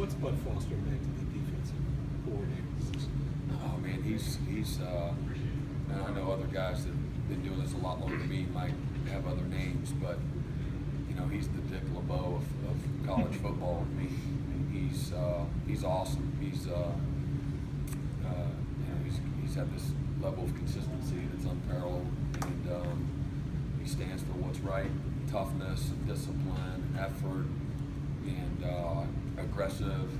What's Bud Foster meant to the defensive coordinator position? Oh man, he's and I know other guys that have been doing this a lot longer than me might have other names, but you know, he's the Dick LeBeau of college football with me. And he's awesome. He's you know, he's had this level of consistency that's unparalleled, and he stands for what's right: toughness, discipline, effort, and aggressive.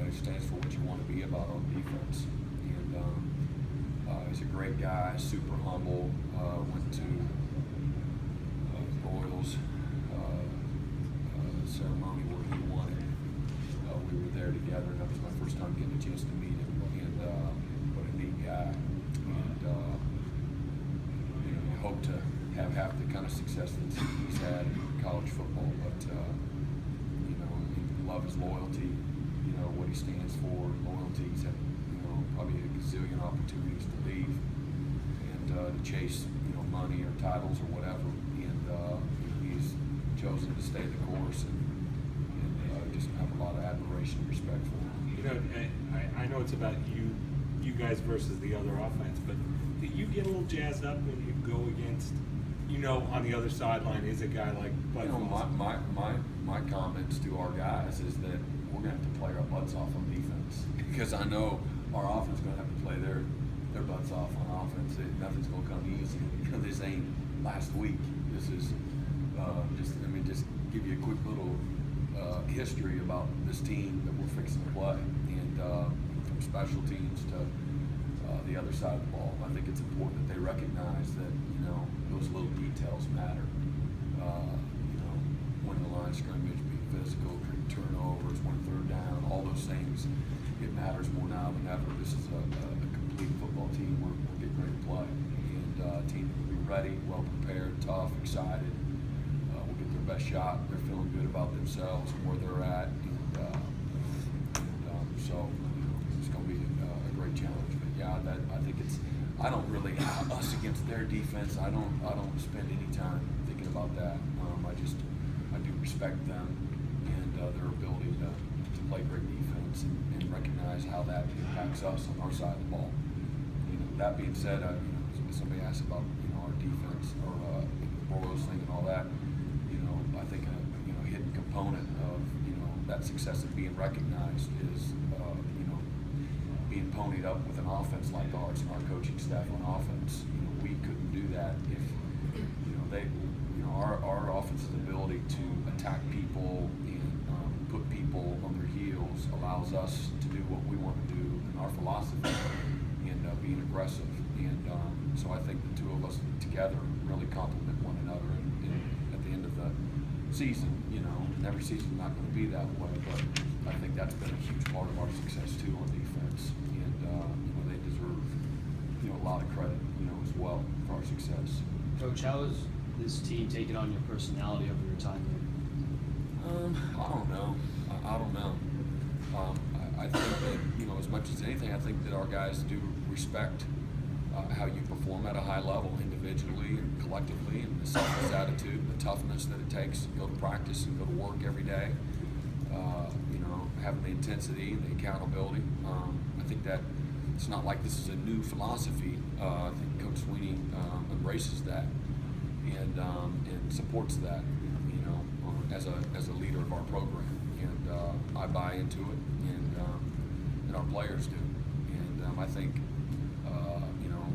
He stands for what you want to be about on defense. And he's a great guy, super humble. Went to Royals ceremony where he won it. We were there together, and that was my first time getting a chance to meet him. And what a neat guy. And you know, you hope to have half the kind of success that he's had in college football, but you know, you love his loyalty. You know what he stands for. Loyalty. He's had, you know, probably a gazillion opportunities to leave and to chase, you know, money or titles or whatever, and he's chosen to stay the course, and just have a lot of admiration and respect for him. You know, I know it's about you guys versus the other offense, but do you get a little jazzed up when you go against, you know, on the other sideline is a guy like Bud You know, Foster? my comments to our guys is that we're going to have to play our butts off on defense, because I know our offense is going to have to play their butts off on offense. Nothing's going to come easy. You know, this ain't last week. This is just give you a quick little history about this team that we're fixing to play, and from special teams to the other side of the ball. I think it's important that they recognize that, you know, those little details matter. You know, winning the line of scrimmage, being physical, creating turnovers, winning third down, all those things. It matters more now than ever. This is a complete football team. We're getting ready to play, and a team will be ready, well prepared, tough, excited. We'll get their best shot. They're feeling good about themselves and where they're at, so you know, it's going to be a great challenge. But yeah, I think it's. I don't really us against their defense. I don't spend any time thinking about that. I do respect them and their ability to play great defense and recognize how that impacts us on our side of the ball. You know, that being said, you know, somebody asked about, you know, our defense or the Royals thing and all that. You know, I think a, you know, hidden component of, you know, that success of being recognized is you know, being ponied up with an offense like ours and our coaching staff on offense. You know, we couldn't do that if, you know, our offense's ability to attack people and put people on their heels allows us to do what we want to do in our philosophy and being aggressive. And so I think the two of us together really complement one another. And at the end of the season, you know, and every season's not going to be that way, but I think that's been a huge part of our success too on defense. And you know, they deserve, you know, a lot of credit, you know, as well for our success. Coach, how has this team taken on your personality over your time here? I don't know. I think that, you know, as much as anything, I think that our guys do respect how you perform at a high level, individually and collectively, and the selfless attitude, and the toughness that it takes to go to practice and go to work every day. You know, having the intensity and the accountability. I think that it's not like this is a new philosophy. I think Coach Sweeney embraces that and supports that, you know, as a leader of our program, and I buy into it, and our players do, and I think you know,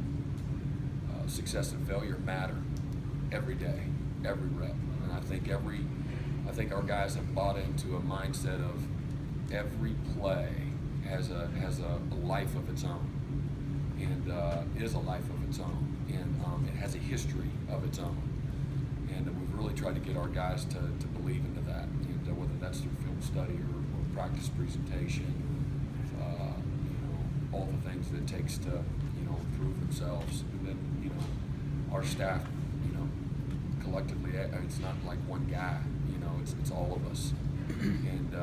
success and failure matter every day, every rep, and I think our guys have bought into a mindset of every play has a life of its own, and is a life of its own, and it has a history of its own. And we've really tried to get our guys to believe into that, and whether that's through film study or practice presentation, you know, all the things that it takes to, you know, improve themselves. And then, you know, our staff, you know, collectively, it's not like one guy, you know, it's all of us, and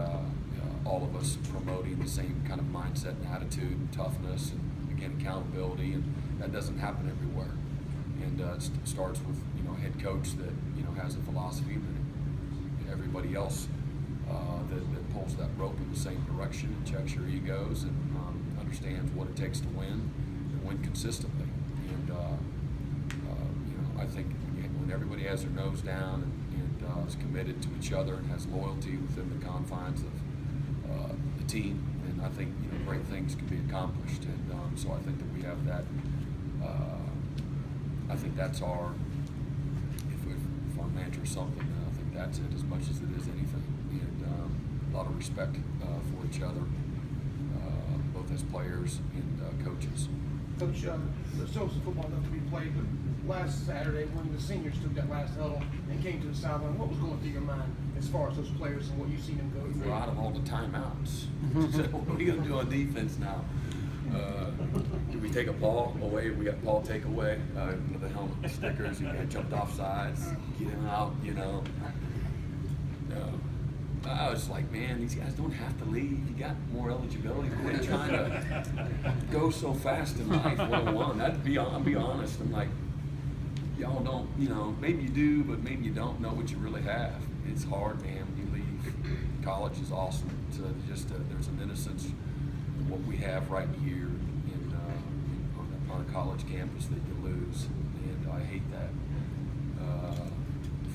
all of us promoting the same kind of mindset and attitude and toughness and, again, accountability, and that doesn't happen everywhere. And it starts with, you know, a head coach that, you know, has a philosophy, but everybody else that pulls that rope in the same direction and checks your egos and understands what it takes to win and win consistently. And I think when everybody has their nose down and is committed to each other and has loyalty within the confines of the team, and I think great things can be accomplished. And so I think that we have that. I think that's our. If our mantra is something, then I think that's it as much as it is anything. And a lot of respect for each other, both as players and coaches. Coach, there's still some football left to be played, but last Saturday when the seniors took that last huddle and came to the sideline, what was going through your mind as far as those players and what you've seen them go through? We're out of all the timeouts. So what are we going to do on defense now? Do we take a ball away? We got ball takeaway, the helmet stickers. You got jumped off sides, get him out. I was like, man, these guys don't have to leave. You got more eligibility. Quit trying to go so fast in life. 101. I'll be honest. I'm like, y'all don't. Maybe you do, but maybe you don't know what you really have. It's hard, man. When you leave, college is awesome. There's an innocence in what we have right here on a college campus that you lose, and I hate that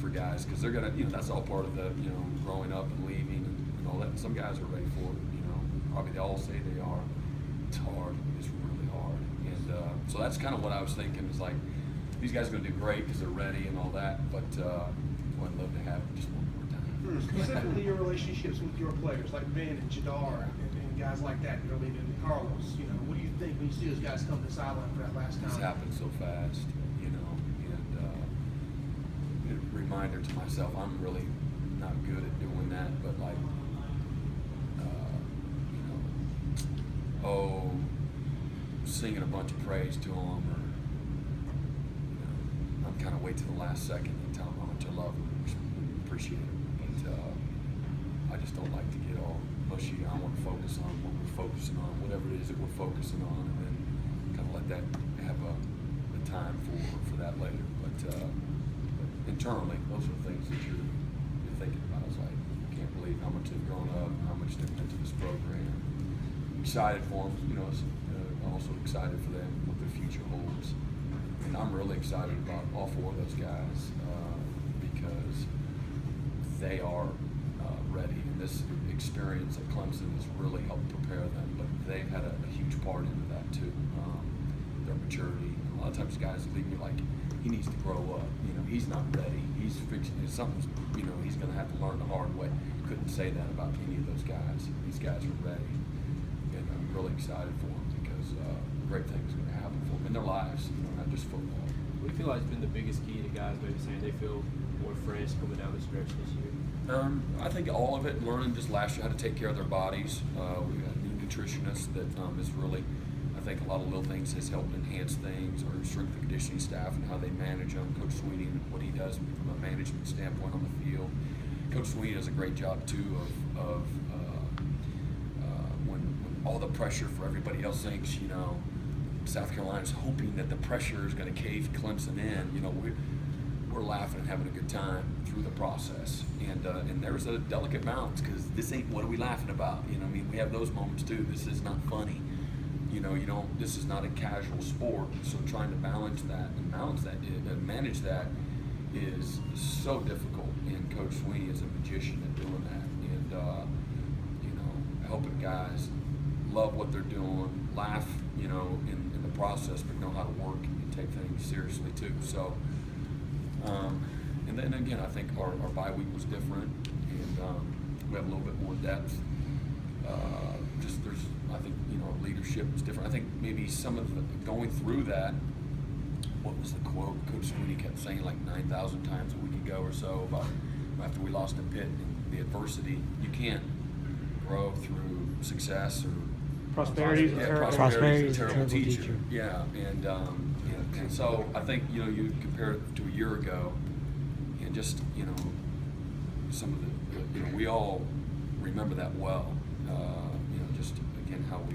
for guys because they're gonna, that's all part of the, growing up and leaving and all that. And some guys are ready for it. Probably they all say they are. It's hard. It's really hard, and so that's kind of what I was thinking. Is like these guys are gonna do great because they're ready and all that, but I'd love to have just one more time. Specifically, your relationships with your players like Ben and Jadar and guys like that are leaving, Carlos. What do you think when you see those guys come to the sideline for that last time? It's happened so fast, and a reminder to myself, I'm really not good at doing that, but like, singing a bunch of praise to them, or I'm kind of wait to the last second and tell them how much I love them, appreciate it. But I just don't like to get all mushy. I want to focus on what we're focusing on, whatever it is that we're focusing on, and then kind of let that have a time for that later. But internally, those are the things that you're thinking about. It's like, I can't believe how much they've grown up, how much they've been to this program. Excited for them, also excited for them, what their future holds. And I'm really excited about all four of those guys because they are ready. And this experience at Clemson has really helped prepare them, but they've had a huge part into that too. Their maturity. A lot of times guys leave me like, he needs to grow up. He's not ready. He's fixing something's, he's going to have to learn the hard way. Couldn't say that about any of those guys. These guys are ready. And I'm really excited for them because great things are going to happen for them in their lives, not just football. What do you feel like has been the biggest key to guys maybe saying they feel more fresh coming down the stretch this year? I think all of it, learning just last year how to take care of their bodies. We got a new nutritionist that is really, I think a lot of little things has helped enhance things, or strength and conditioning staff and how they manage them. Coach Sweeney and what he does from a management standpoint on the field. Coach Sweeney does a great job too of when all the pressure for everybody else thinks, South Carolina's hoping that the pressure is going to cave Clemson in. We're laughing and having a good time through the process, and there's a delicate balance because this ain't what are we laughing about. We have those moments too. This is not funny. This is not a casual sport. So trying to balance that and manage that is so difficult. And Coach Sweeney is a magician at doing that, and helping guys love what they're doing, laugh, in the process, but know how to work and take things seriously too. So, and then again, I think our bye week was different, and we have a little bit more depth. I think leadership was different. I think maybe some of the going through that. What was the quote? Coach Sweeney kept saying like 9,000 times a week ago or so about after we lost to Pitt and the adversity. You can't grow through success or Prosperity is a terrible teacher. Yeah, and so I think you compare it to a year ago, and just some of the we all remember that well. Just again how we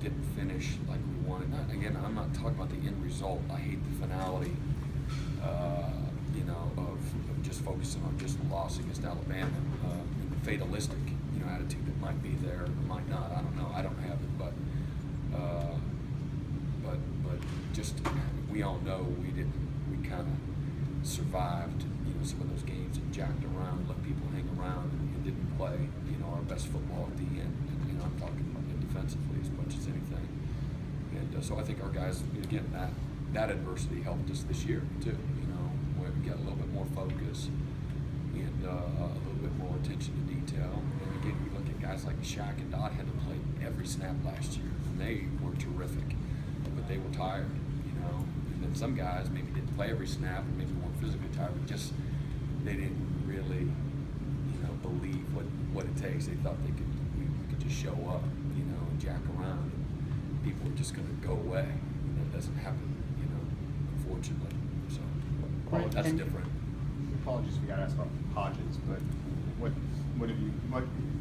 didn't finish like we wanted. I'm not talking about the end result. I hate the finality. Of just focusing on just the loss against Alabama in fatalistic, attitude that might be there or might not. I don't know. I don't have it, but just we all know we kind of survived, some of those games and jacked around, let people hang around, and didn't play, our best football at the end. And I'm talking defensively as much as anything. And so I think our guys, again, that adversity helped us this year too. Where we got a little bit more focus and a little bit more attention to detail. And again, we look at guys like Shaq and Dot had to play every snap last year, and they were terrific, but they were tired. And then some guys maybe didn't play every snap, and maybe weren't physically tired, but just they didn't really, believe what it takes. They thought we could just show up, and jack around, and people are just going to go away. And that doesn't happen, unfortunately. So Right. that's And- different. Apologies, we got to ask about Hodges, but what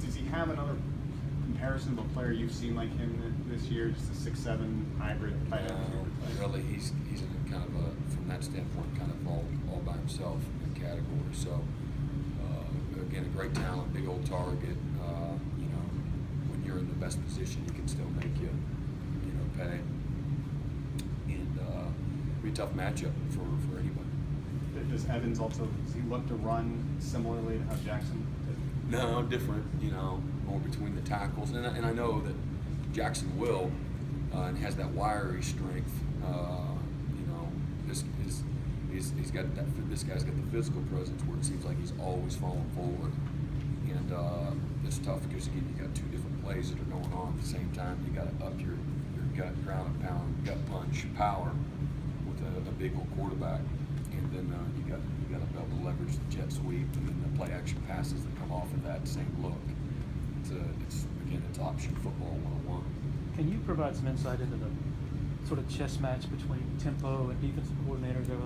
does he have another comparison of a player you've seen like him this year? Just a 6'7" hybrid type. Really, he's in kind of from that standpoint, kind of all by himself in the category. So again, a great talent, big old target. When you're in the best position, he can still make you, pay. And be a tough matchup for anybody. Does Evans also, does he look to run similarly to how Jackson did? No, different, more between the tackles. And I know that Jackson will and has that wiry strength. He's got that. This guy's got the physical presence where it seems like he's always falling forward. And it's tough because, again, you got two different plays that are going on at the same time. You got to up your gut, ground and pound, gut punch, power with a big old quarterback. And then you got to be able to leverage the jet sweep and then the play action passes that come off of that same look. It's option football 101. Can you provide some insight into the sort of chess match between tempo and defensive coordinators over